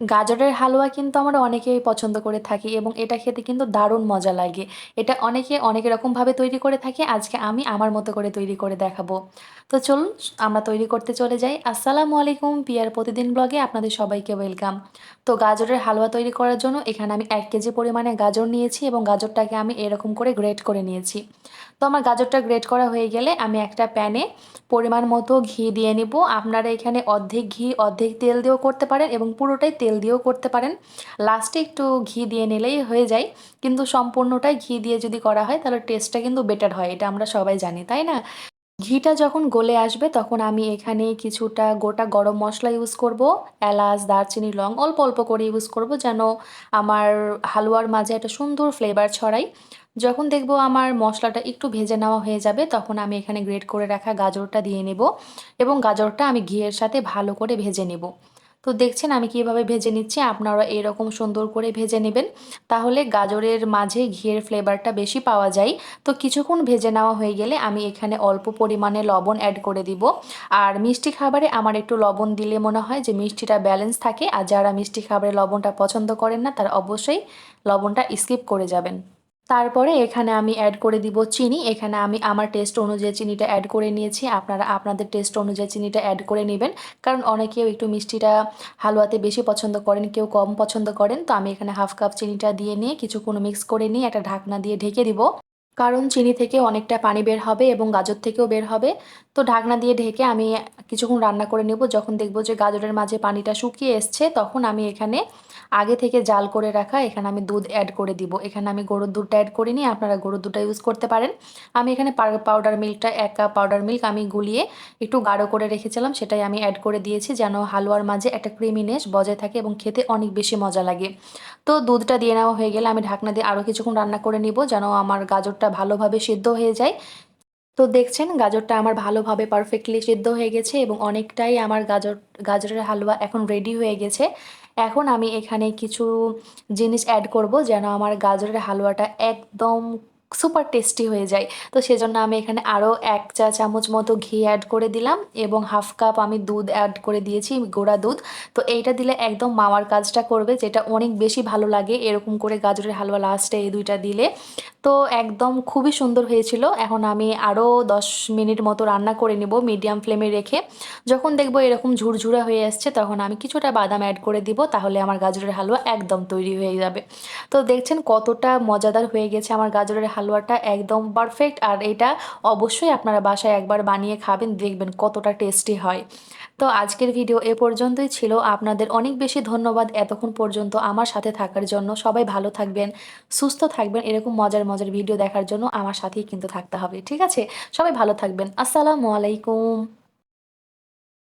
গাজরের হালুয়া কিন্তু আমরা অনেকেই পছন্দ করে থাকি এবং এটা খেতে কিন্তু দারুণ মজা লাগে। এটা অনেকে অনেক রকমভাবে তৈরি করে থাকে। আজকে আমি আমার মতো করে তৈরি করে দেখাবো। তো চলুন আমরা তৈরি করতে চলে যাই। আসসালামু আলাইকুম পিয়ার প্রতিদিন ব্লগে আপনাদের সবাইকে ওয়েলকাম। তো গাজরের হালুয়া তৈরি করার জন্য এখানে আমি ১ কেজি পরিমাণে গাজর নিয়েছি এবং গাজরটাকে আমি এরকম করে গ্রেট করে নিয়েছি। তো আমার গাজরটা গ্রেট করা হয়ে গেলে আমি একটা প্যানে পরিমাণ মতো ঘি দিয়ে নিব। আপনারা এখানে অর্ধেক ঘি অর্ধেক তেল দিয়েও করতে পারেন এবং পুরোটাই তেল দিয়েও করতে পারেন। লাস্টে একটু ঘি দিয়ে নিলেই হয়ে যায়, কিন্তু সম্পূর্ণটাই ঘি দিয়ে যদি করা হয় তাহলে টেস্টটা কিন্তু বেটার হয়, এটা আমরা সবাই জানি তাই না? ঘিটা যখন গলে আসবে তখন আমি এখানে কিছুটা গোটা গরম মশলা ইউজ করব। এলাচ, দারচিনি, লং অল্প অল্প করে ইউজ করব যেন আমার হালুয়ার মাঝে একটা সুন্দর ফ্লেভার ছড়ায়। যখন দেখব আমার মশলাটা একটু ভেজে নেওয়া হয়ে যাবে তখন আমি এখানে গ্রেট করে রাখা গাজরটা দিয়ে নেব এবং গাজরটা আমি ঘিয়ের সাথে ভালো করে ভেজে নেব। তো দেখছেন আমি কিভাবে ভেজে নিচ্ছি, আপনারা এরকম সুন্দর করে ভেজে নেবেন, তাহলে গাজরের মাঝে ঘিয়ের ফ্লেভারটা বেশি পাওয়া যায়। তো কিছুক্ষণ ভেজে নেওয়া হয়ে গেলে আমি এখানে অল্প পরিমাণে লবণ অ্যাড করে দিব। আর মিষ্টি খাবারে আমার একটু লবণ দিলে মনে হয় যে মিষ্টিটা ব্যালেন্স থাকে, আর যারা মিষ্টি খাবারে লবণটা পছন্দ করেন না তারা অবশ্যই লবণটা স্কিপ করে যাবেন। তারপরে এখানে আমি অ্যাড করে দিব চিনি। এখানে আমি আমার টেস্ট অনুযায়ী চিনিটা অ্যাড করে নিয়েছি। আপনারা আপনাদের টেস্ট অনুযায়ী চিনিটা অ্যাড করে নেবেন। কারণ অনেকেও একটু মিষ্টিটা হালুয়াতে বেশি পছন্দ করেন, কেউ কম পছন্দ করেন। তো আমি এখানে হাফ কাপ চিনিটা দিয়ে নিয়ে কিছুক্ষণ মিক্স করে নিয়ে একটা ঢাকনা দিয়ে ঢেকে দিব। কারণ চিনি থেকে অনেকটা পানি বের হবে এবং গাজর থেকেও বের হবে। তো ঢাকনা দিয়ে ঢেকে আমি কিছুক্ষণ রান্না করে নেব। যখন দেখব যে গাজরের মাঝে পানিটা শুকিয়ে এসছে তখন আমি এখানে আগে থেকে জাল করে রাখা এখানে আমি দুধ অ্যাড করে দিব। এখানে আমি গরুর দুধটা অ্যাড করিনি, আপনারা গরুর দুধটা ইউজ করতে পারেন। আমি এখানে পাউডার মিল্কটা ১ কাপ পাউডার মিল্ক আমি গুলিয়ে একটু গাঢ় করে রেখেছিলাম, সেটাই আমি অ্যাড করে দিয়েছি যেন হালুয়ার মাঝে একটা ক্রিমিনেস বজায় থাকে এবং খেতে অনেক বেশি মজা লাগে। তো দুধটা দিয়ে নেওয়া হয়ে গেলে আমি ঢাকনা দিয়ে আরও কিছুক্ষণ রান্না করে নিব যেন আমার গাজরটা ভালোভাবে সিদ্ধ হয়ে যায়। তো দেখছেন গাজরটা আমার ভালোভাবে পারফেক্টলি সিদ্ধ হয়ে গেছে এবং অনেকটাই আমার গাজরের হালুয়া এখন রেডি হয়ে গেছে। এখন আমি এখানে কিছু জিনিস অ্যাড করব যেন আমার গাজরের হালুয়াটা একদম সুপার টেস্টি হয়ে যায়। তো সেজন্য আমি এখানে আরও ১ চা চামচ মতো ঘি অ্যাড করে দিলাম এবং হাফ কাপ আমি দুধ অ্যাড করে দিয়েছি, গুঁড়া দুধ। তো এইটা দিলে একদম মাওয়ার কাজটা করবে, যেটা অনেক বেশি ভালো লাগে এরকম করে গাজরের হালুয়া লাস্টে এই ২টা দিলে। তো একদম খুবই সুন্দর হয়েছিল। এখন আমি আরও ১০ মিনিট মতো রান্না করে নেব মিডিয়াম ফ্লেমে রেখে। যখন দেখব এরকম ঝুরঝুরা হয়ে আসছে তখন আমি কিছুটা বাদাম অ্যাড করে দিব, তাহলে আমার গাজরের হালুয়া একদম তৈরি হয়ে যাবে। তো দেখছেন কতটা মজাদার হয়ে গেছে আমার গাজরের হালুয়াটা, একদম পারফেক্ট। আর এটা অবশ্যই আপনারা বাসায় একবার বানিয়ে খাবেন, দেখবেন কতটা টেস্টি হয়। তো আজকের ভিডিও এ পর্যন্তই ছিল। আপনাদের অনেক বেশি ধন্যবাদ এতক্ষণ পর্যন্ত আমার সাথে থাকার জন্য। সবাই ভালো থাকবেন, সুস্থ থাকবেন। এরকম মজার মজার ভিডিও দেখার জন্য আমার সাথেই কিন্তু থাকতে হবে। ঠিক আছে? সবাই ভালো থাকবেন। আসসালামু আলাইকুম।